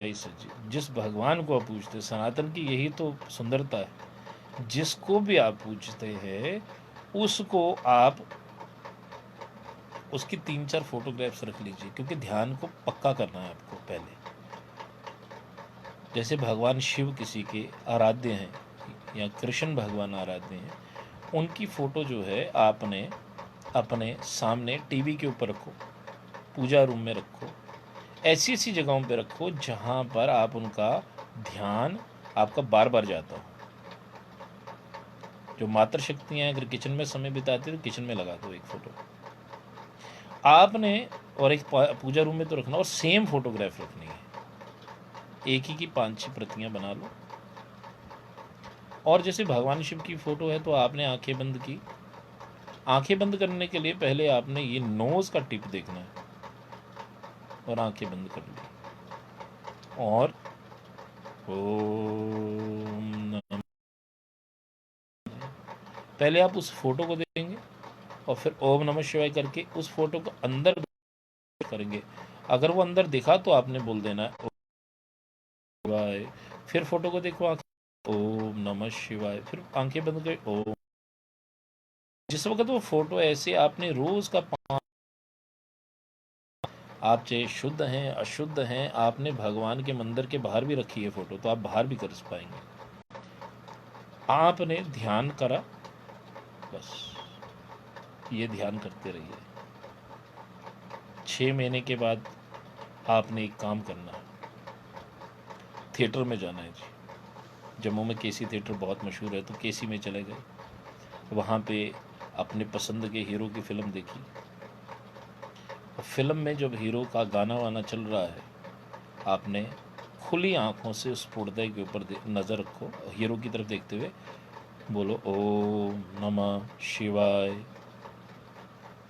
ऐसे जी जिस भगवान को आप पूजते, सनातन की यही तो सुंदरता है। जिसको भी आप पूजते हैं उसको आप उसकी 3-4 फोटोग्राफ्स रख लीजिए, क्योंकि ध्यान को पक्का करना है आपको पहले। जैसे भगवान शिव किसी के आराध्य हैं या कृष्ण भगवान आराध्य हैं, उनकी फ़ोटो जो है आपने अपने सामने टीवी के ऊपर रखो, पूजा रूम में रखो, ऐसी ऐसी जगहों पे रखो जहाँ पर आप उनका ध्यान आपका बार बार जाता हो। जो मातृ शक्तियाँ अगर किचन में समय बिताती तो किचन में लगा दो एक फ़ोटो आपने, और एक पूजा रूम में तो रखना, और सेम फोटोग्राफ रखनी है। एक ही की 5-6 प्रतियां बना लो। और जैसे भगवान शिव की फ़ोटो है तो आपने आंखें बंद की। आंखें बंद करने के लिए पहले आपने ये नोज़ का टिप देखना है और आंखें बंद कर ली और ओम नमः, पहले आप उस फोटो को देखेंगे और फिर ओम नमः शिवाय करके उस फोटो को अंदर करेंगे। अगर वो अंदर दिखा तो आपने बोल देना है ओम शिवाय। फिर फोटो को देखो, ओम नमः शिवाय, फिर आंखें बंद कर ओम। जिस वक्त वो फोटो ऐसे आपने रोज का आप चाहे शुद्ध हैं अशुद्ध हैं, आपने भगवान के मंदिर के बाहर भी रखी है फोटो तो आप बाहर भी कर पाएंगे। आपने ध्यान करा, बस ये ध्यान करते रहिए। 6 महीने के बाद आपने एक काम करना है, थिएटर में जाना है जी। जम्मू में केसी थिएटर बहुत मशहूर है, तो केसी में चले गए, वहाँ पे अपने पसंद के हीरो की फ़िल्म देखी। फिल्म में जब हीरो का गाना वाना चल रहा है, आपने खुली आंखों से उस पर्दे के ऊपर नज़र रखो, हीरो की तरफ देखते हुए बोलो ओम नमः शिवाय।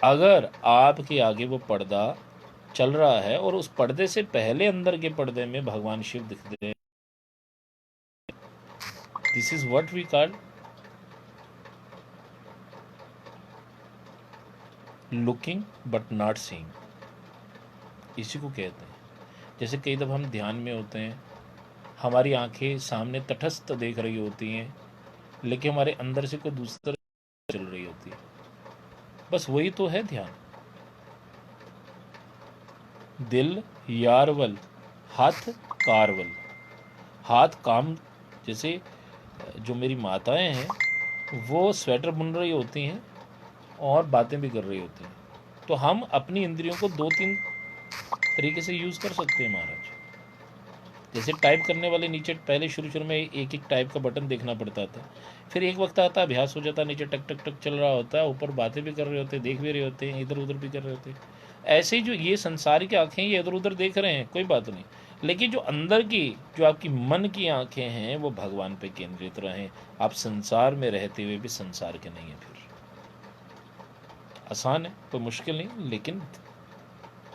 अगर आपके आगे वो पर्दा चल रहा है और उस पर्दे से पहले अंदर के पर्दे में भगवान शिव दिखते हैं, this is what we call looking but not seeing. इसी को कहते हैं। जैसे कई दफ़ा हम ध्यान में होते हैं, हमारी आंखें सामने तटस्थ देख रही होती हैं, लेकिन हमारे अंदर से कोई दूसरा चल रही होती है। बस वही तो है ध्यान। दिल यारवल, हाथ कारवल। हाथ काम, जैसे जो मेरी माताएं हैं वो स्वेटर बुन रही होती हैं और बातें भी कर रही होती हैं, तो हम अपनी इंद्रियों को 2-3 तरीके से यूज़ कर सकते हैं महाराज। जैसे टाइप करने वाले नीचे पहले शुरू शुरू में एक एक टाइप का बटन देखना पड़ता था, फिर एक वक्त आता अभ्यास हो जाता, नीचे टक टक टक चल रहा होता है, ऊपर बातें भी कर रहे होते हैं, देख भी रहे होते हैं, इधर उधर भी कर रहे होते हैं। ऐसे ही जो ये संसार की आँखें ये इधर उधर देख रहे हैं, कोई बात नहीं, लेकिन जो अंदर की, जो आपकी मन की आँखें हैं वो भगवान पे केंद्रित रहें। आप संसार में रहते हुए भी संसार के नहीं हैं। फिर आसान है, कोई मुश्किल नहीं, लेकिन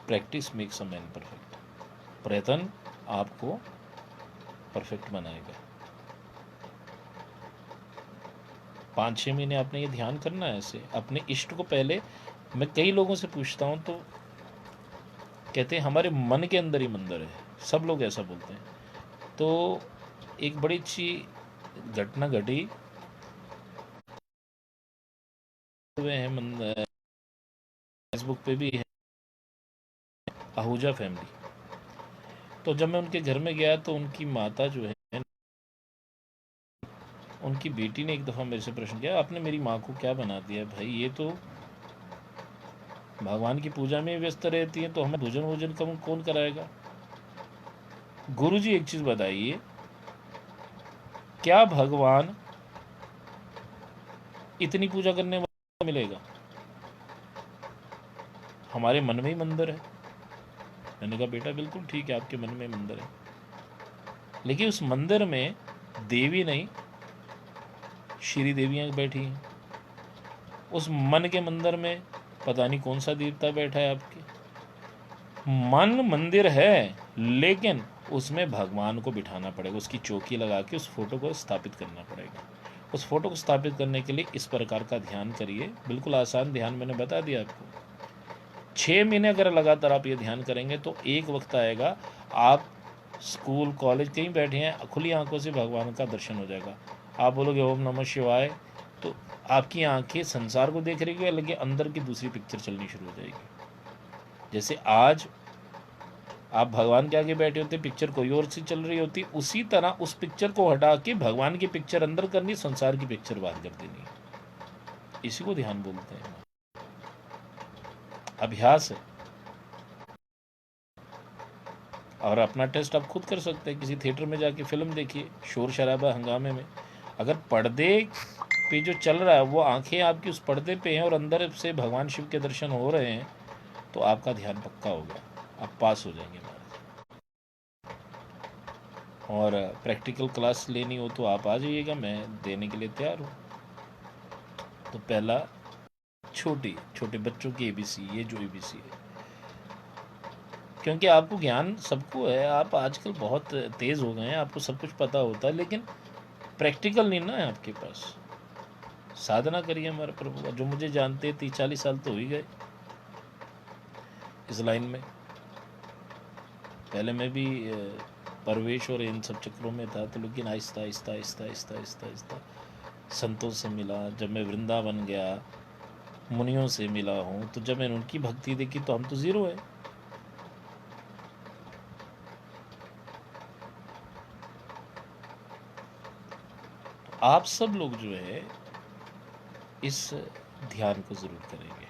practice makes a man perfect. प्रयत्न आपको परफेक्ट बनाएगा। 5-6 महीने आपने ये ध्यान करना है। ऐसे अपने इष्ट को पहले, मैं कई लोगों से पूछता हूँ तो कहते हैं हमारे मन के अंदर ही मंदिर है, सब लोग ऐसा बोलते हैं। तो एक बड़ी अच्छी घटना घटी हुए हैं, फेसबुक पे भी है, आहूजा फैमिली। तो जब मैं उनके घर में गया तो उनकी माता जो है, उनकी बेटी ने एक दफ़ा मेरे से प्रश्न किया, आपने मेरी माँ को क्या बना दिया भाई, ये तो भगवान की पूजा में व्यस्त रहती है, तो हमें भोजन वोजन कौन कराएगा। गुरुजी एक चीज़ बताइए, क्या भगवान इतनी पूजा करने वाला मिलेगा? हमारे मन में ही मंदिर है। मैंने कहा बेटा बिल्कुल ठीक है, आपके मन में मंदिर है, लेकिन उस मंदिर में देवी नहीं, श्री देवियाँ बैठी हैं। उस मन के मंदिर में पता नहीं कौन सा देवता बैठा है आपके। मन मंदिर है, लेकिन उसमें भगवान को बिठाना पड़ेगा, उसकी चौकी लगा के उस फोटो को स्थापित करना पड़ेगा। उस फोटो को स्थापित करने के लिए इस प्रकार का ध्यान करिए, बिल्कुल आसान ध्यान मैंने बता दिया आपको। 6 महीने अगर लगातार आप ये ध्यान करेंगे तो एक वक्त आएगा आप स्कूल कॉलेज कहीं बैठे हैं, खुली आंखों से भगवान का दर्शन हो जाएगा। आप बोलोगे ओम नमः शिवाय, तो आपकी आंखें संसार को देख रही है, लेकिन अंदर की दूसरी पिक्चर चलनी शुरू हो जाएगी। जैसे आज आप भगवान के आगे बैठे होते, पिक्चर कोई और सी चल रही होती, उसी तरह उस पिक्चर को हटा के भगवान की पिक्चर अंदर करनी, संसार की पिक्चर बाहर कर देनी। इसी को ध्यान बोलते हैं, अभ्यास है। और अपना टेस्ट आप खुद कर सकते हैं। किसी थिएटर में जाके फिल्म देखिए, शोर शराबा हंगामे में, अगर पर्दे पे जो चल रहा है वो आंखें आपकी उस पर्दे पे हैं और अंदर से भगवान शिव के दर्शन हो रहे हैं, तो आपका ध्यान पक्का होगा, आप पास हो जाएंगे महाराज। और प्रैक्टिकल क्लास लेनी हो तो आप आ जाइएगा, मैं देने के लिए तैयार हूँ। तो पहला छोटे बच्चों की ABC, ये जो ABC है, क्योंकि आपको ज्ञान सबको है, आप आजकल बहुत तेज़ हो गए हैं, आपको सब कुछ पता होता है, लेकिन प्रैक्टिकल नहीं ना है आपके पास। साधना करिए हमारे प्रभु का। जो मुझे जानते 30-40 साल तो हो ही गए इस लाइन में। पहले मैं भी परवेश और इन सब चक्रों में था, तो लेकिन आहिस्ता आहिस्ता आहिस्ता आहिस्ता आहिस्ता आहिस्ता संतों से मिला। जब मैं वृंदावन गया, मुनियों से मिला हूँ, तो जब मैंने उनकी भक्ति देखी तो हम तो ज़ीरो है। आप सब लोग जो है इस ध्यान को ज़रूर करेंगे।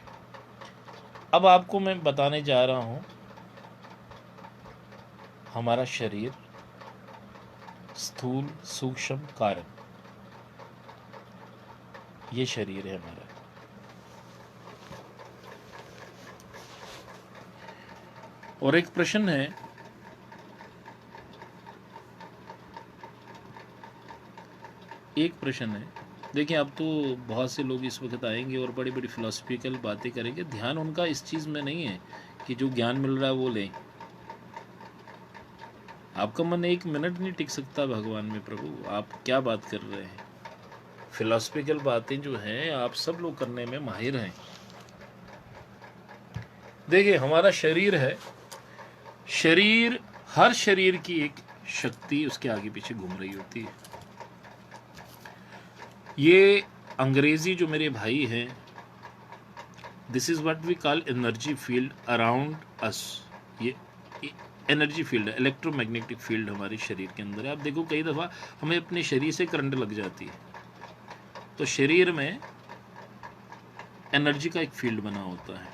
अब आपको मैं बताने जा रहा हूँ, हमारा शरीर स्थूल सूक्ष्म कारण, ये शरीर है हमारा। और एक प्रश्न है, देखिए अब तो बहुत से लोग इस वक्त आएंगे और बड़ी बड़ी फिलोसफिकल बातें करेंगे। ध्यान उनका इस चीज़ में नहीं है कि जो ज्ञान मिल रहा है वो लें। आपका मन 1 मिनट नहीं टिक सकता भगवान में। प्रभु आप क्या बात कर रहे हैं? फिलोसफिकल बातें जो हैं आप सब लोग करने में माहिर हैं। देखिए हमारा शरीर है, शरीर, हर शरीर की एक शक्ति उसके आगे पीछे घूम रही होती है। ये अंग्रेजी जो मेरे भाई हैं, this is what we call energy field around us. ये एनर्जी फील्ड है, इलेक्ट्रोमैग्नेटिक फील्ड हमारे शरीर के अंदर है। आप देखो कई दफ़ा हमें अपने शरीर से करंट लग जाती है, तो शरीर में एनर्जी का एक फील्ड बना होता है।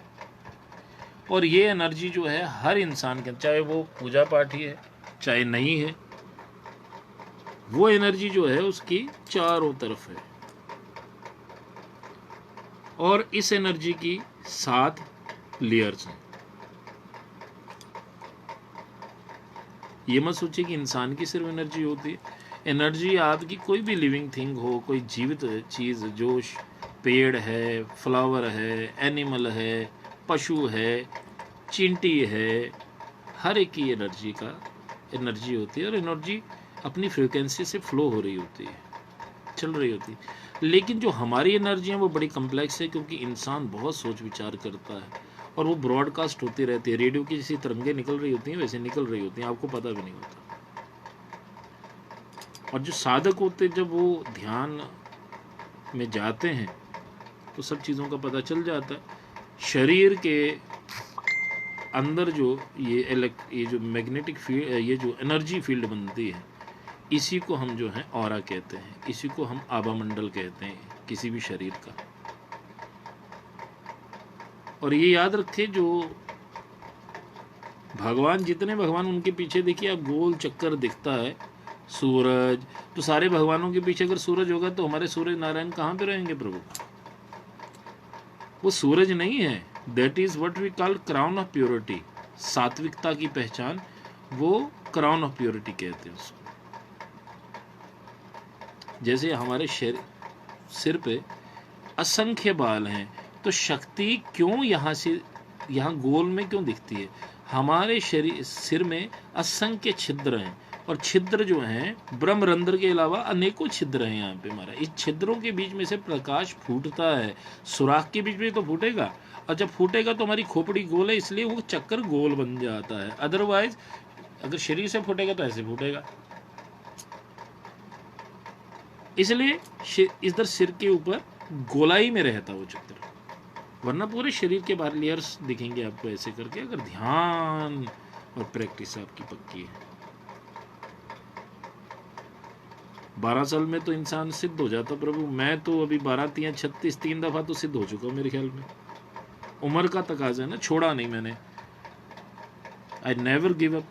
और ये एनर्जी जो है हर इंसान के, चाहे वो पूजा पाठी है चाहे नहीं है, वो एनर्जी जो है उसकी चारों तरफ है। और इस एनर्जी की 7 लेयर्स हैं। ये मत सोचिए कि इंसान की सिर्फ एनर्जी होती है। एनर्जी आपकी कोई भी लिविंग थिंग हो, कोई जीवित चीज़, जो पेड़ है, फ्लावर है, एनिमल है, पशु है, चींटी है, हर एक की एनर्जी होती है। और एनर्जी अपनी फ्रीक्वेंसी से फ्लो हो रही होती है, चल रही होती है। लेकिन जो हमारी एनर्जी है वो बड़ी कम्प्लेक्स है, क्योंकि इंसान बहुत सोच विचार करता है और वो ब्रॉडकास्ट होती रहती है। रेडियो की जैसी तरंगें निकल रही होती हैं वैसे निकल रही होती हैं, आपको पता भी नहीं होता। और जो साधक होते हैं जब वो ध्यान में जाते हैं तो सब चीज़ों का पता चल जाता है। शरीर के अंदर जो ये जो मैग्नेटिक फील्ड, ये जो एनर्जी फील्ड बनती है, इसी को हम जो है ऑरा कहते हैं, इसी को हम आभा मंडल कहते हैं किसी भी शरीर का। और ये याद रखें, जो भगवान, जितने भगवान उनके पीछे देखिए आप गोल चक्कर दिखता है, सूरज, तो सारे भगवानों के पीछे अगर सूरज होगा तो हमारे सूरज नारायण कहाँ पे रहेंगे प्रभु? वो सूरज नहीं है। That is what we call crown of purity, सात्विकता की पहचान, वो क्राउन ऑफ प्योरिटी कहते हैं उसको। जैसे हमारे सिर पे असंख्य बाल हैं, तो शक्ति क्यों यहाँ गोल में क्यों दिखती है? हमारे सिर में असंख्य छिद्र हैं, और छिद्र जो हैं ब्रह्मरंध्र के अलावा अनेकों छिद्र हैं यहाँ पे हमारा। इस छिद्रों के बीच में से प्रकाश फूटता है। सुराख के बीच में तो फूटेगा, और जब फूटेगा तो हमारी खोपड़ी गोल है, इसलिए वो चक्कर गोल बन जाता है। अदरवाइज अगर शरीर से फूटेगा तो ऐसे फूटेगा। इसलिए इधर सिर के ऊपर गोलाई में रहता वो चित्र, वरना पूरे शरीर के बाहर लेयर्स दिखेंगे आपको ऐसे करके, अगर ध्यान और प्रैक्टिस आपकी पक्की है। 12 साल में तो इंसान सिद्ध हो जाता प्रभु। मैं तो अभी 12 3 36 3 दफा तो सिद्ध हो चुका हूं मेरे ख्याल में। उम्र का तकाजा है ना, छोड़ा नहीं मैंने। आई नेवर गिव अप,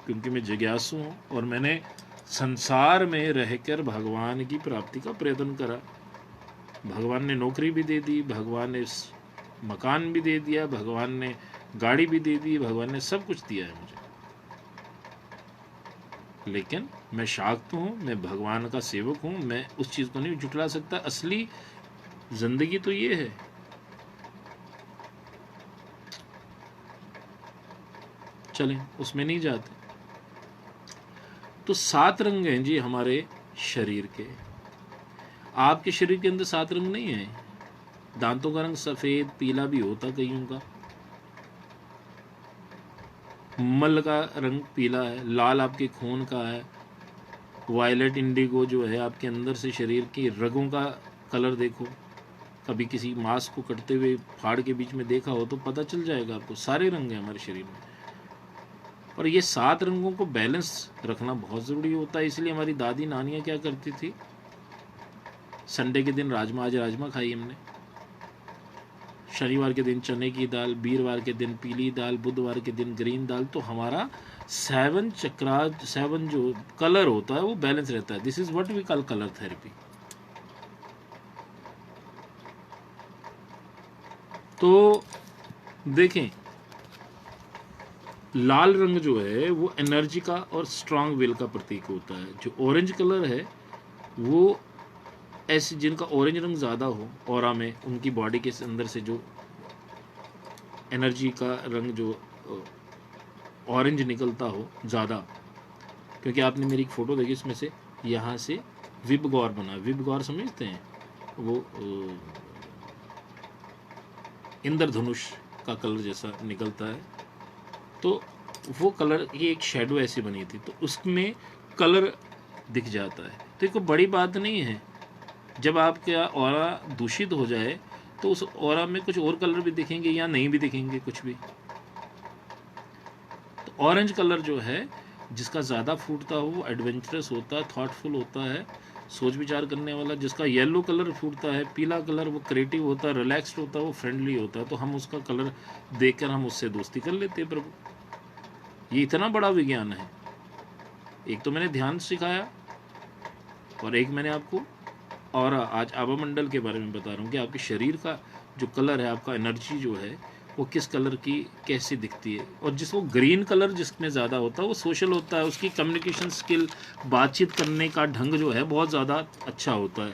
क्योंकि मैं जिज्ञासु हूँ और मैंने संसार में रहकर भगवान की प्राप्ति का प्रयत्न करा। भगवान ने नौकरी भी दे दी, भगवान ने मकान भी दे दिया, भगवान ने गाड़ी भी दे दी, भगवान ने सब कुछ दिया है मुझे, लेकिन मैं शाक्त हूँ, मैं भगवान का सेवक हूँ, मैं उस चीज़ को नहीं झुठला सकता। असली जिंदगी तो ये है। चलें उसमें नहीं जाते। तो 7 रंग हैं जी हमारे शरीर के। आपके शरीर के अंदर 7 रंग नहीं है। दांतों का रंग सफेद पीला भी होता कईयों का, मल का रंग पीला है, लाल आपके खून का है, वायलेट इंडिगो जो है आपके अंदर से शरीर की रगों का कलर देखो। कभी किसी मांस को कटते हुए फाड़ के बीच में देखा हो तो पता चल जाएगा आपको। सारे रंग हैं हमारे शरीर में, और ये 7 रंगों को बैलेंस रखना बहुत ज़रूरी होता है। इसलिए हमारी दादी नानियाँ क्या करती थी, संडे के दिन राजमा, आज राजमा खाई हमने, शनिवार के दिन चने की दाल, वीरवार के दिन पीली दाल, बुधवार के दिन ग्रीन दाल। तो हमारा 7 चक्रा 7 जो कलर होता है वो बैलेंस रहता है। This is what we call colour therapy. तो देखें, लाल रंग जो है वो एनर्जी का और स्ट्रांग विल का प्रतीक होता है। जो ऑरेंज कलर है वो ऐसे जिनका ऑरेंज रंग ज़्यादा हो ऑरा में, उनकी बॉडी के अंदर से जो एनर्जी का रंग जो ऑरेंज निकलता हो ज़्यादा। क्योंकि आपने मेरी एक फ़ोटो देखी, उसमें से यहाँ से विबगौर बना। विबगौर समझते हैं, वो इंद्रधनुष का कलर जैसा निकलता है। तो वो कलर की एक शेडो ऐसी बनी थी, तो उसमें कलर दिख जाता है। तो ये कोई बड़ी बात नहीं है। जब आपका ऑरा दूषित हो जाए तो उस ऑरा में कुछ और कलर भी दिखेंगे या नहीं भी दिखेंगे कुछ भी। तो ऑरेंज कलर जो है जिसका ज़्यादा फूटता हो वो एडवेंचरस होता है, थॉटफुल होता है, सोच विचार करने वाला। जिसका येलो कलर फूटता है, पीला कलर, वो क्रिएटिव होता है, रिलैक्स्ड होता है, वो फ्रेंडली होता है। तो हम उसका कलर देखकर हम उससे दोस्ती कर लेते हैं प्रभु। ये इतना बड़ा विज्ञान है। एक तो मैंने ध्यान सिखाया और एक मैंने आपको और आज आभा मंडल के बारे में बता रहा हूँ कि आपके शरीर का जो कलर है, आपका एनर्जी जो है वो किस कलर की कैसी दिखती है। और जिसको ग्रीन कलर जिसमें ज़्यादा होता है वो सोशल होता है, उसकी कम्युनिकेशन स्किल, बातचीत करने का ढंग जो है बहुत ज़्यादा अच्छा होता है,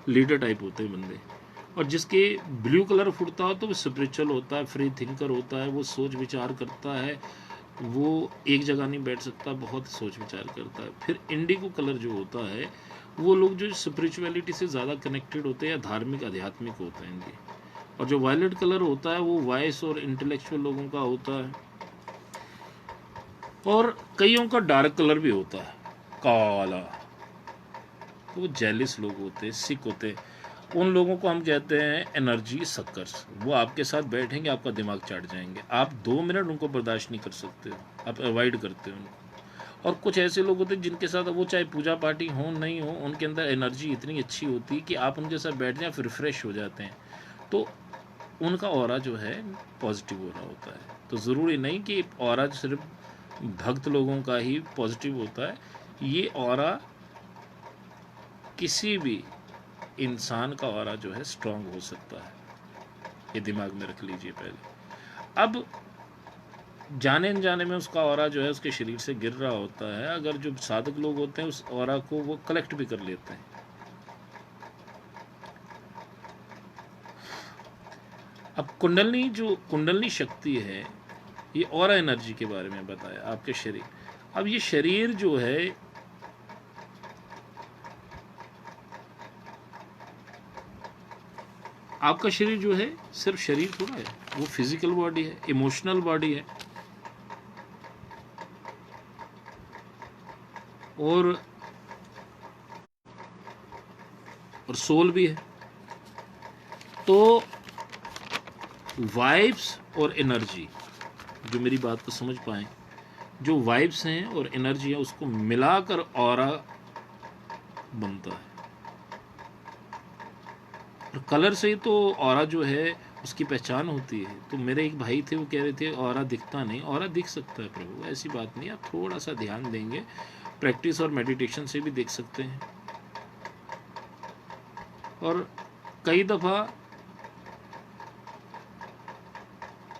लीडर टाइप होते हैं बंदे। और जिसके ब्लू कलर फुटता हो तो वो स्पिरिचुअल होता है, फ्री थिंकर होता है, वो सोच विचार करता है, वो एक जगह नहीं बैठ सकता, बहुत सोच विचार करता है। फिर इंडिगो कलर जो होता है वो लोग जो स्पिरिचुअलिटी से ज़्यादा कनेक्टेड होते हैं या धार्मिक आध्यात्मिक होते हैं जी। और जो वायलेट कलर होता है वो वाइस और इंटेलेक्चुअल लोगों का होता है। और कईयों का डार्क कलर भी होता है, काला। तो वो जेलिस लोग होते हैं, सिक होते हैं। उन लोगों को हम कहते हैं एनर्जी सक्कर्स। वो आपके साथ बैठेंगे, आपका दिमाग चाट जाएंगे, आप 2 मिनट उनको बर्दाश्त नहीं कर सकते हो, आप अवॉइड करते हो उनको। और कुछ ऐसे लोग होते हैं जिनके साथ वो चाहे पूजा पार्टी हो नहीं हो, उनके अंदर एनर्जी इतनी अच्छी होती है कि आप उनके साथ बैठ जाएं फिर फ्रेश हो जाते हैं। तो उनका ऑरा जो है पॉजिटिव हो रहा होता है। तो ज़रूरी नहीं कि ऑरा सिर्फ भक्त लोगों का ही पॉजिटिव होता है। ये ऑरा किसी भी इंसान का ऑरा जो है स्ट्रांग हो सकता है। ये दिमाग में रख लीजिए पहले। अब जाने अनजाने में उसका ऑरा जो है उसके शरीर से गिर रहा होता है। अगर जो साधक लोग होते हैं उस ऑरा को वो कलेक्ट भी कर लेते हैं। अब कुंडलनी शक्ति है, ये ऑरा एनर्जी के बारे में बताया आपके शरीर। अब ये शरीर जो है आपका शरीर जो है सिर्फ शरीर थोड़ा है, वो फिजिकल बॉडी है, इमोशनल बॉडी है। और सोल भी है। तो वाइब्स और एनर्जी, जो मेरी बात को समझ पाए, जो वाइब्स हैं और एनर्जी है उसको मिलाकर ऑरा बनता है। और कलर से ही तो ऑरा जो है उसकी पहचान होती है। तो मेरे एक भाई थे, वो कह रहे थे ऑरा दिखता नहीं। ऑरा दिख सकता है प्रभु, ऐसी बात नहीं, आप थोड़ा सा ध्यान देंगे, प्रैक्टिस और मेडिटेशन से भी देख सकते हैं। और कई दफ़ा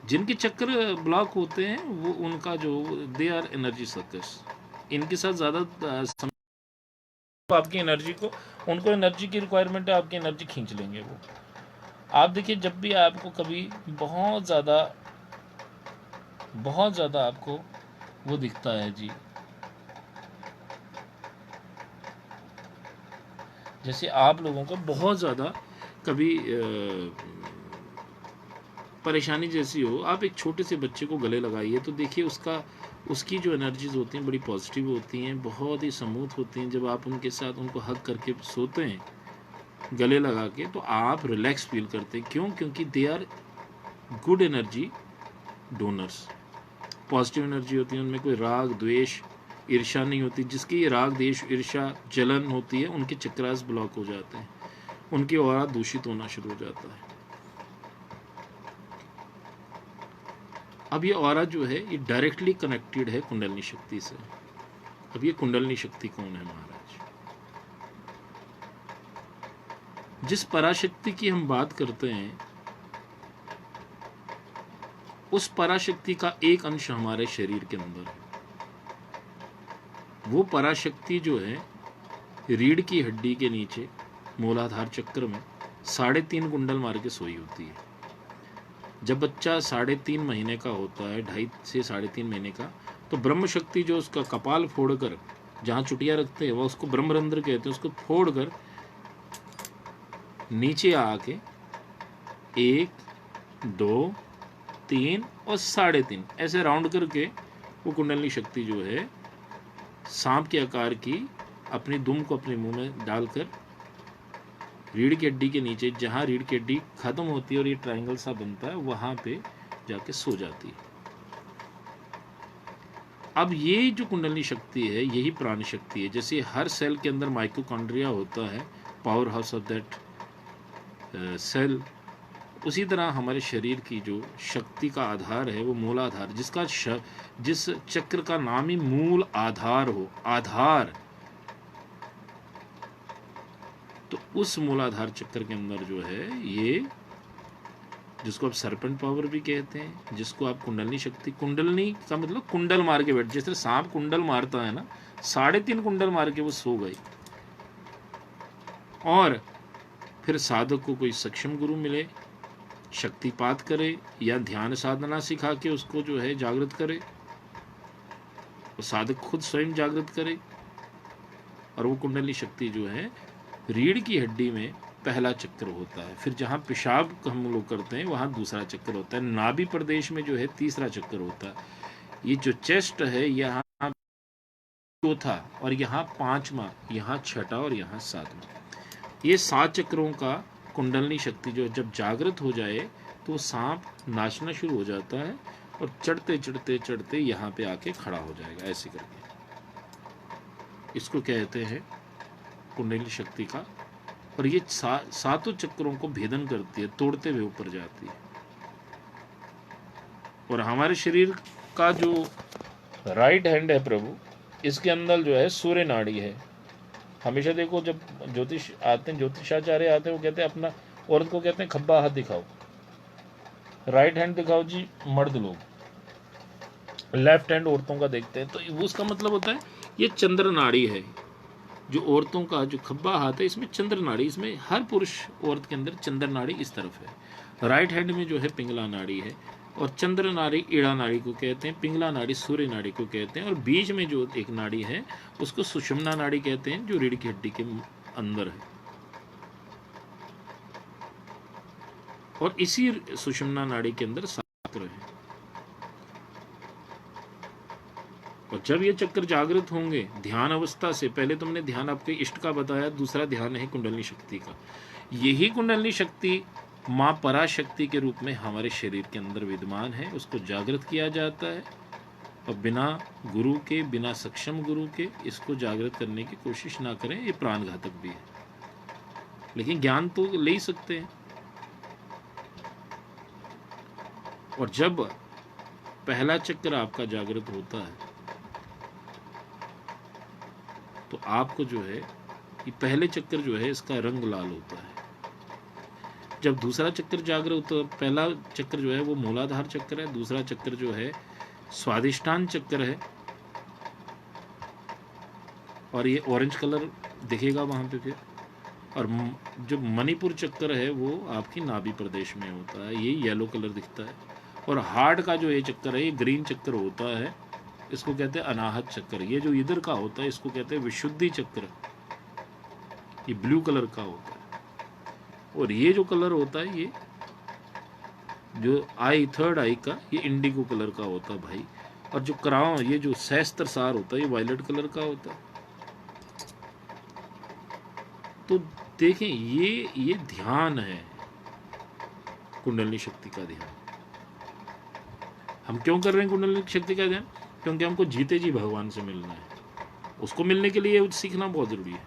जिनके चक्कर ब्लॉक होते हैं वो उनका जो दे आर एनर्जी सर्कस, इनके साथ ज़्यादा आपकी एनर्जी को, उनको एनर्जी की रिक्वायरमेंट है, आपकी एनर्जी खींच लेंगे वो। आप देखिए, जब भी आपको कभी बहुत ज़्यादा आपको वो दिखता है जी, जैसे आप लोगों को बहुत ज़्यादा कभी परेशानी जैसी हो, आप एक छोटे से बच्चे को गले लगाइए तो देखिए उसकी जो एनर्जीज होती हैं बड़ी पॉजिटिव होती हैं, बहुत ही स्मूथ होती हैं। जब आप उनके साथ उनको हग करके सोते हैं गले लगा के, तो आप रिलैक्स फील करते हैं। क्यों? क्योंकि they are good energy donors, positive energy होती है। उनमें कोई राग द्वेष ईर्ष्या नहीं होती। जिसकी ये राग द्वेष ईर्ष्या जलन होती है, उनके चक्रास ब्लॉक हो जाते हैं, उनकी ऑरा दूषित होना शुरू हो जाता है। अब ये ऑरा जो है ये डायरेक्टली कनेक्टेड है कुंडलिनी शक्ति से। अब ये कुंडलिनी शक्ति कौन है महाराज? जिस पराशक्ति की हम बात करते हैं, उस पराशक्ति का एक अंश हमारे शरीर के अंदर है। वो पराशक्ति जो है रीढ़ की हड्डी के नीचे मूलाधार चक्र में 3.5 कुंडल मार के सोई होती है। जब बच्चा 3.5 महीने का होता है, 2.5 से 3.5 महीने का, तो ब्रह्म शक्ति जो उसका कपाल फोड़कर जहाँ चुटिया रखते हैं, वह उसको ब्रह्मरंध्र कहते हैं, उसको फोड़कर नीचे आके 1, 2, 3 और 3.5 ऐसे राउंड करके वो कुंडलिनी शक्ति जो है सांप के आकार की अपनी दुम को अपने मुंह में डालकर रीढ़ की हड्डी के नीचे, जहाँ रीढ़ की हड्डी खत्म होती है और ये ट्रायंगल सा बनता है, वहां पे जाके सो जाती है। अब ये जो कुंडलिनी शक्ति है यही प्राण शक्ति है। जैसे हर सेल के अंदर माइटोकॉन्ड्रिया होता है, power house of that cell, उसी तरह हमारे शरीर की जो शक्ति का आधार है वो मूलाधार, जिस चक्र का नाम ही मूल आधार हो, आधार, तो उस मूलाधार चक्र के अंदर जो है ये, जिसको आप सरपेंट पावर भी कहते हैं, जिसको आप कुंडलिनी शक्ति, कुंडलिनी का मतलब कुंडल मार के बैठ, जैसे सांप कुंडल मारता है ना, 3.5 कुंडल मार के वो सो गई। और फिर साधक को कोई सक्षम गुरु मिले, शक्तिपात करे या ध्यान साधना सिखा के उसको जो है जागृत करे, वो साधक खुद स्वयं जागृत करे, और वो कुंडलिनी शक्ति जो है रीढ़ की हड्डी में पहला चक्र होता है। फिर जहाँ पेशाब हम लोग करते हैं वहाँ दूसरा चक्र होता है। नाभि प्रदेश में जो है तीसरा चक्र होता है। ये जो चेस्ट है यहाँ चौथा, और यहाँ 5वां, यहाँ 6वां और यहाँ 7वां। ये 7 चक्रों का कुंडलिनी शक्ति जो जब जागृत हो जाए तो सांप नाचना शुरू हो जाता है और चढ़ते चढ़ते चढ़ते यहाँ पे आके खड़ा हो जाएगा, ऐसे करके। इसको कहते हैं कुंडलिनी शक्ति का। और ये सातों चक्रों को भेदन करती है, तोड़ते हुए ऊपर जाती है। और हमारे शरीर का जो राइट हैंड है प्रभु, इसके अंदर जो है सूर्य नाड़ी है। हमेशा देखो, जब ज्योतिष आते हैं, ज्योतिषाचार्य आते हैं, वो कहते हैं अपना, औरत को कहते हैं खब्बा हाथ दिखाओ, राइट हैंड दिखाओ जी मर्द लोग, लेफ्ट हैंड औरतों का देखते हैं। तो उसका मतलब होता है ये चंद्र नाड़ी है। जो औरतों का जो खब्बा हाथ है, इसमें चंद्र नाड़ी, इसमें हर पुरुष औरत के अंदर चंद्र नाड़ी इस तरफ है। राइट हैंड में जो है पिंगला नाड़ी है, और चंद्र नाड़ी ईड़ा नाड़ी को कहते हैं, पिंगला नाड़ी सूर्य नाड़ी को कहते हैं, और बीच में जो एक नाड़ी है उसको सुषुम्ना नाड़ी कहते हैं, जो रीढ़ की हड्डी के अंदर है। और इसी सुषुम्ना नाड़ी के अंदर 7 चक्र है। और जब ये चक्कर जागृत होंगे ध्यान अवस्था से, पहले तुमने ध्यान आपके इष्ट का बताया, दूसरा ध्यान है कुंडलिनी शक्ति का। यही कुंडलिनी शक्ति माँ पराशक्ति के रूप में हमारे शरीर के अंदर विद्यमान है, उसको जागृत किया जाता है। और बिना गुरु के, बिना सक्षम गुरु के इसको जागृत करने की कोशिश ना करें, ये प्राणघातक भी है। लेकिन ज्ञान तो ले ही सकते हैं। और जब पहला चक्र आपका जागृत होता है तो आपको जो है ये पहले चक्र जो है इसका रंग लाल होता है। जब दूसरा चक्र जागृत होता है, पहला चक्र जो है वो मूलाधार चक्र है, दूसरा चक्र जो है स्वादिष्टान चक्र है, और ये ऑरेंज कलर दिखेगा वहाँ पे फिर। और जो मणिपुर चक्र है वो आपकी नाभि प्रदेश में होता है, ये येलो कलर दिखता है। और हार्ट का जो ये चक्कर है ये ग्रीन चक्र होता है, इसको कहते हैं अनाहत चक्र। ये जो इधर का होता है इसको कहते हैं विशुद्धि चक्र, ये ब्लू कलर का होता है। और ये जो कलर होता है ये जो आई, थर्ड आई का, ये इंडिगो कलर का होता है भाई। और जो क्राउन, ये जो सहस्त्र सार होता है ये वायलेट कलर का होता है। तो देखें ये ध्यान है, कुंडलिनी शक्ति का ध्यान। हम क्यों कर रहे हैं कुंडलिनी शक्ति का ध्यान? क्योंकि हमको जीते जी भगवान से मिलना है। उसको मिलने के लिए सीखना बहुत जरूरी है।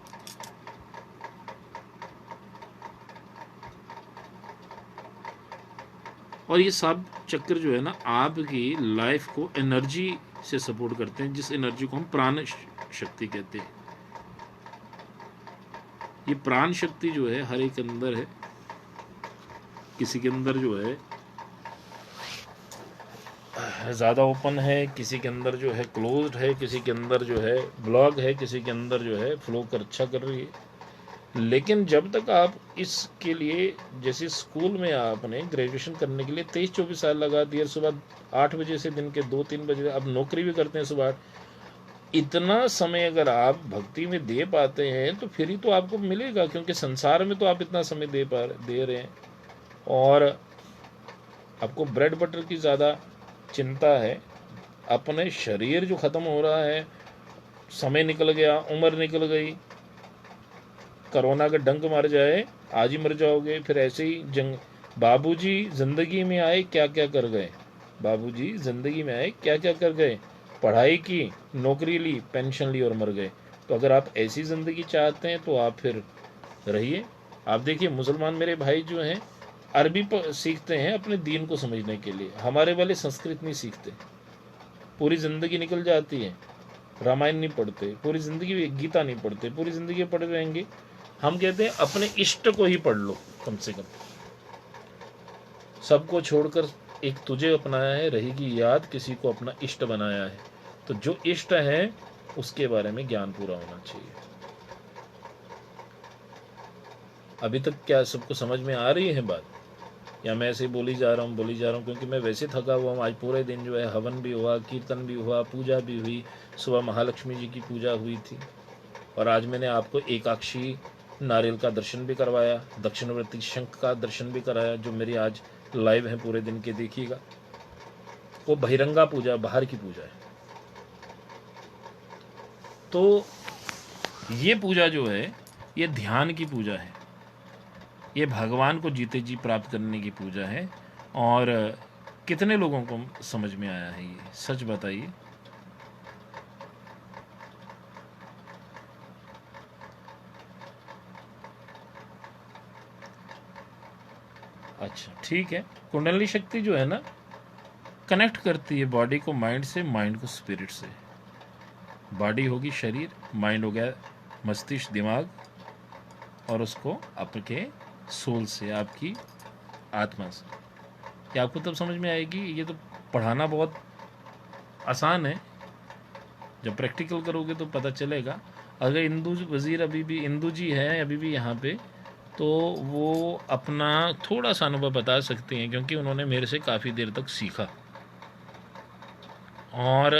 और ये सब चक्र जो है ना आपकी लाइफ को एनर्जी से सपोर्ट करते हैं, जिस एनर्जी को हम प्राण शक्ति कहते हैं। ये प्राण शक्ति जो है हर एक अंदर है। किसी के अंदर जो है ज़्यादा ओपन है, किसी के अंदर जो है क्लोज्ड है, किसी के अंदर जो है ब्लॉक है, किसी के अंदर जो है फ्लो कर अच्छा कर रही है। लेकिन जब तक आप इसके लिए, जैसे स्कूल में आपने ग्रेजुएशन करने के लिए 23-24 साल लगा दिए, सुबह 8 बजे से दिन के 2-3 बजे, अब नौकरी भी करते हैं सुबह, इतना समय अगर आप भक्ति में दे पाते हैं तो फिर ही तो आपको मिलेगा। क्योंकि संसार में तो आप इतना समय दे रहे हैं, और आपको ब्रेड बटर की ज़्यादा चिंता है। अपने शरीर जो ख़त्म हो रहा है, समय निकल गया, उम्र निकल गई, कोरोना का डंक मार जाए आज ही मर जाओगे। फिर ऐसे ही बाबूजी ज़िंदगी में आए क्या क्या कर गए, बाबूजी ज़िंदगी में आए क्या क्या कर गए, पढ़ाई की, नौकरी ली, पेंशन ली और मर गए। तो अगर आप ऐसी ज़िंदगी चाहते हैं तो आप फिर रहिए। आप देखिए मुसलमान मेरे भाई जो हैं अरबी सीखते हैं अपने दीन को समझने के लिए, हमारे वाले संस्कृत नहीं सीखते। पूरी ज़िंदगी निकल जाती है, रामायण नहीं पढ़ते, पूरी ज़िंदगी गीता नहीं पढ़ते, पूरी ज़िंदगी पढ़ रहेंगे। हम कहते हैं अपने इष्ट को ही पढ़ लो कम से कम। सबको छोड़कर एक तुझे अपनाया है, रहेगी याद किसी को अपना इष्ट बनाया है। तो जो इष्ट है उसके बारे में ज्ञान पूरा होना चाहिए। अभी तक क्या सबको समझ में आ रही है बात, या मैं ऐसे बोली जा रहा हूँ? क्योंकि मैं वैसे थका हुआ हूँ। आज पूरे दिन जो है हवन भी हुआ, कीर्तन भी हुआ, पूजा भी हुई। सुबह महालक्ष्मी जी की पूजा हुई थी, और आज मैंने आपको एकाक्षी नारियल का दर्शन भी करवाया, दक्षिणवर्ती शंख का दर्शन भी कराया, जो मेरी आज लाइव है पूरे दिन के, देखिएगा। वो बहिरंगा पूजा, बाहर की पूजा है। तो ये पूजा जो है ये ध्यान की पूजा है, ये भगवान को जीते जी प्राप्त करने की पूजा है। और कितने लोगों को समझ में आया है ये, सच बताइए। अच्छा ठीक है। कुंडलिनी शक्ति जो है ना कनेक्ट करती है बॉडी को माइंड से, माइंड को स्पिरिट से। बॉडी होगी शरीर, माइंड हो गया मस्तिष्क दिमाग, और उसको आपके सोल से, आपकी आत्मा से। ये आपको तब समझ में आएगी। ये तो पढ़ाना बहुत आसान है, जब प्रैक्टिकल करोगे तो पता चलेगा। अगर इंदू वज़ीर अभी भी, इंदू जी हैं अभी भी यहाँ पे, तो वो अपना थोड़ा सा अनुभव बता सकती हैं, क्योंकि उन्होंने मेरे से काफ़ी देर तक सीखा। और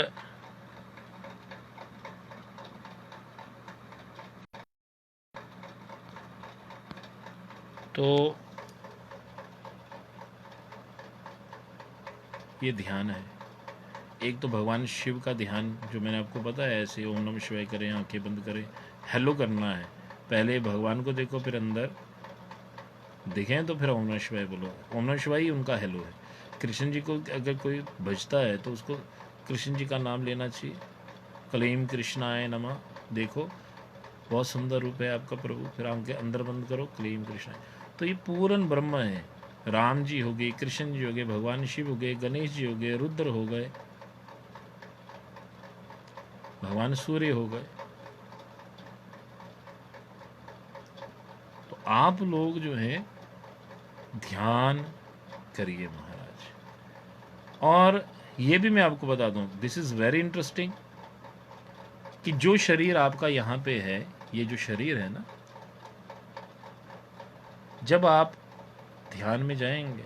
तो ये ध्यान है। एक तो भगवान शिव का ध्यान जो मैंने आपको बताया, ऐसे ओम नमः शिवाय करें, आंखें बंद करें, हेलो करना है। पहले भगवान को देखो, फिर अंदर देखें तो फिर ओम नमः शिवाय बोलो। ओम नमः शिवाय ही उनका हेलो है। कृष्ण जी को अगर कोई भजता है तो उसको कृष्ण जी का नाम लेना चाहिए। कलीम कृष्णाय नमः, देखो बहुत सुंदर रूप है आपका प्रभु। फिर आंखें अंदर बंद करो, कलीम कृष्णाय। तो ये पूर्ण ब्रह्म है। राम जी हो गए, कृष्ण जी हो गए, भगवान शिव हो गए, गणेश जी हो गए, रुद्र हो गए, भगवान सूर्य हो गए। तो आप लोग जो है ध्यान करिए महाराज। और ये भी मैं आपको बता दूं, दिस इज वेरी इंटरेस्टिंग, कि जो शरीर आपका यहाँ पे है, ये जो शरीर है ना, जब आप ध्यान में जाएंगे,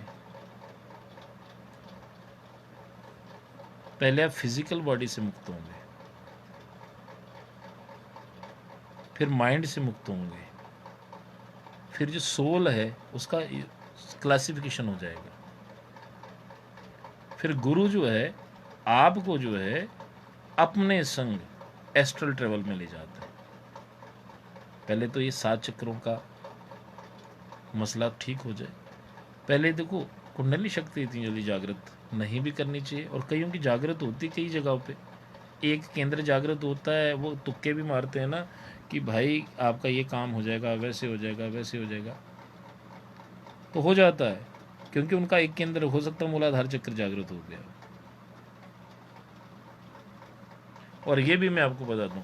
पहले आप फिजिकल बॉडी से मुक्त होंगे, फिर माइंड से मुक्त होंगे, फिर जो सोल है उसका क्लासिफिकेशन हो जाएगा। फिर गुरु जो है आपको जो है अपने संग एस्ट्रल ट्रेवल में ले जाता है। पहले तो ये 7 चक्रों का मसला ठीक हो जाए। पहले देखो, कुंडली शक्ति इतनी जल्दी जागृत नहीं भी करनी चाहिए, और कईयों की जागृत होती कई जगहों पे। एक केंद्र जागृत होता है, वो तुक्के भी मारते हैं ना कि भाई आपका ये काम हो जाएगा, वैसे हो जाएगा, वैसे हो जाएगा, तो हो जाता है, क्योंकि उनका एक केंद्र हो सकता है मूलाधार चक्र जागृत हो गया। और ये भी मैं आपको बता दूं,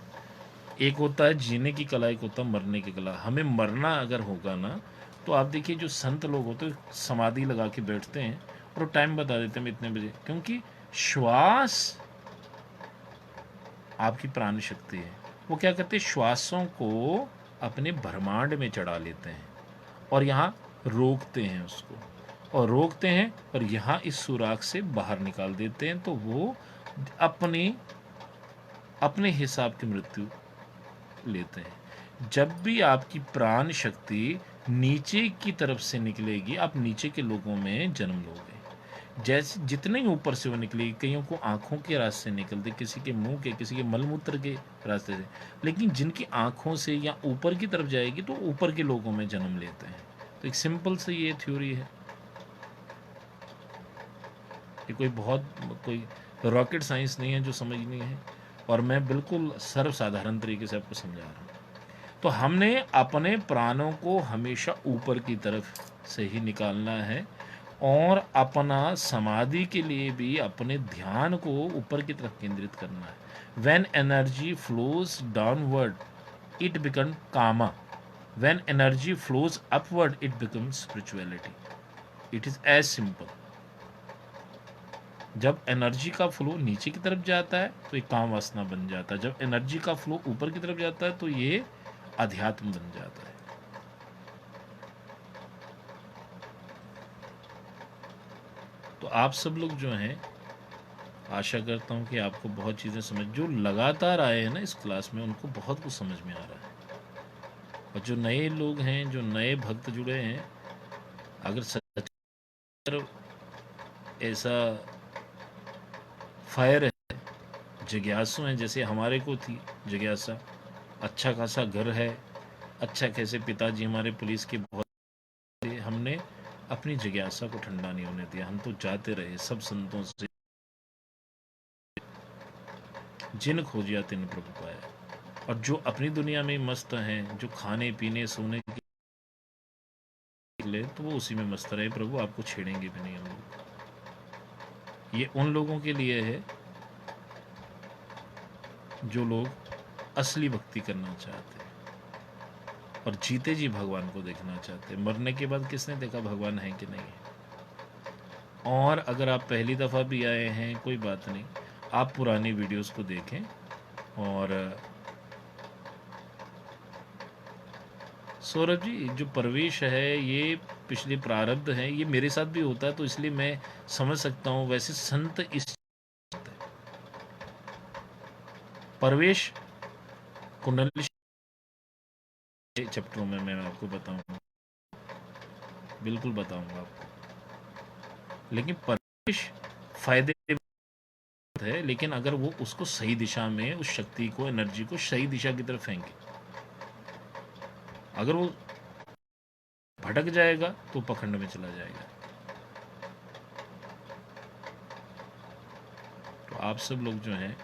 एक होता है जीने की कला, एक होता है मरने की कला। हमें मरना अगर होगा ना, तो आप देखिए जो संत लोग होते हैं समाधि लगा के बैठते हैं और टाइम बता देते हैं इतने बजे, क्योंकि श्वास आपकी प्राण शक्ति है। वो क्या करते हैं, श्वासों को अपने ब्रह्मांड में चढ़ा लेते हैं और यहाँ रोकते हैं उसको, और रोकते हैं और यहाँ इस सुराख से बाहर निकाल देते हैं। तो वो अपनी अपने हिसाब की मृत्यु लेते हैं। जब भी आपकी प्राण शक्ति नीचे की तरफ से निकलेगी, आप नीचे के लोगों में जन्म लोगे। जैसे जितने ही ऊपर से वो निकलेगी, कईयों को आंखों के रास्ते से निकलती, किसी के मुंह के, किसी के मलमूत्र के रास्ते से, लेकिन जिनकी आंखों से या ऊपर की तरफ जाएगी तो ऊपर के लोगों में जन्म लेते हैं। तो एक सिंपल सी ये थ्योरी है, ये कोई रॉकेट साइंस नहीं है जो समझनी है, और मैं बिल्कुल सर्वसाधारण तरीके से आपको समझा रहा हूँ। तो हमने अपने प्राणों को हमेशा ऊपर की तरफ से ही निकालना है, और अपना समाधि के लिए भी अपने ध्यान को ऊपर की तरफ केंद्रित करना है। When energy flows downward it become kama, when energy flows upward it become spirituality. It is as simple. जब एनर्जी का फ्लो नीचे की तरफ जाता है तो ये काम वासना बन जाता है, जब एनर्जी का फ्लो ऊपर की तरफ जाता है तो ये अध्यात्म बन जाता है। तो आप सब लोग जो हैं, आशा करता हूँ कि आपको बहुत चीज़ें समझ, जो लगातार आए हैं ना इस क्लास में, उनको बहुत कुछ समझ में आ रहा है। और जो नए लोग हैं, जो नए भक्त जुड़े हैं, अगर सच ऐसा फायर है, जिज्ञासु हैं जैसे हमारे को थी जिज्ञासा, अच्छा खासा घर है, अच्छा कैसे पिताजी हमारे पुलिस के बहुत थे, हमने अपनी जिज्ञासा को ठंडा नहीं होने दिया। हम तो जाते रहे सब संतों से, जिन खोजिया तिन प्रभु पाया। और जो अपनी दुनिया में मस्त हैं, जो खाने पीने सोने के लिए, तो वो उसी में मस्त रहे, प्रभु आपको छेड़ेंगे भी नहीं हम लोग। ये उन लोगों के लिए है जो लोग असली भक्ति करना चाहते हैं और जीते जी भगवान को देखना चाहते हैं। मरने के बाद किसने देखा भगवान है कि नहीं है। और अगर आप पहली दफ़ा भी आए हैं, कोई बात नहीं, आप पुरानी वीडियोस को देखें। और सौरभ जी, जो प्रवेश है ये पिछले प्रारब्ध है, ये मेरे साथ भी होता है, तो इसलिए मैं समझ सकता हूँ। वैसे संत इस प्रवेश कुंडली चैप्टरों में मैं आपको बताऊंगा, बिल्कुल बताऊंगा आपको। लेकिन प्रवेश फायदे बात है, लेकिन अगर वो उसको सही दिशा में, उस शक्ति को, एनर्जी को सही दिशा की तरफ फेंके, अगर वो भटक जाएगा तो पखंड में चला जाएगा। तो आप सब लोग जो हैं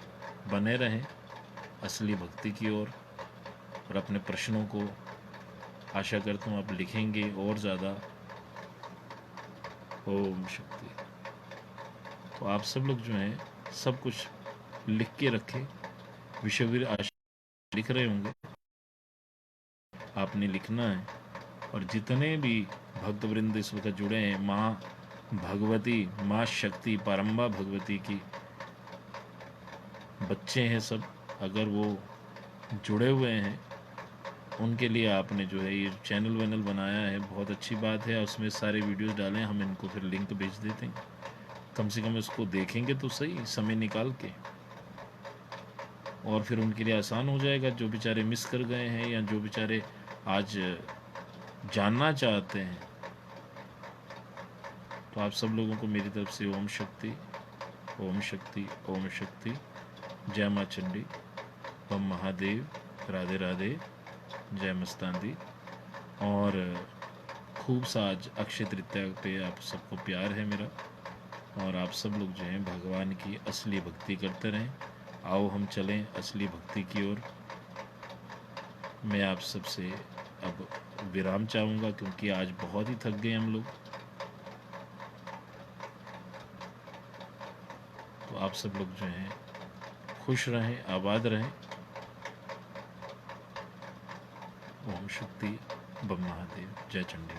बने रहें असली भक्ति की ओर, और अपने प्रश्नों को आशा करता हूँ आप लिखेंगे और ज़्यादा। ओम शक्ति। तो आप सब लोग जो हैं सब कुछ लिख के रखें। विश्ववीर आशा लिख रहे होंगे, आपने लिखना है। और जितने भी भक्त वृंद इस वक्त जुड़े हैं, माँ भगवती, माँ शक्ति, पारंबा भगवती की बच्चे हैं सब, अगर वो जुड़े हुए हैं उनके लिए आपने जो है ये चैनल वैनल बनाया है, बहुत अच्छी बात है। उसमें सारे वीडियोस डालें, हम इनको फिर लिंक भेज देते हैं, कम से कम इसको देखेंगे तो सही समय निकाल के, और फिर उनके लिए आसान हो जाएगा। जो बेचारे मिस कर गए हैं या जो बेचारे आज जानना चाहते हैं, तो आप सब लोगों को मेरी तरफ से ओम शक्ति, ओम शक्ति, ओम शक्ति। जय माँ चंडी, बम महादेव, राधे राधे, जय मस्तांदी। और खूब सा आज अक्षय तृतीया पे आप सबको प्यार है मेरा, और आप सब लोग जो हैं भगवान की असली भक्ति करते रहें। आओ हम चलें असली भक्ति की ओर। मैं आप सबसे अब विराम चाहूँगा, क्योंकि आज बहुत ही थक गए हम लोग। तो आप सब लोग जो हैं खुश रहें, आबाद रहें। ओम शक्ति, बम महादेव, जय चंडी।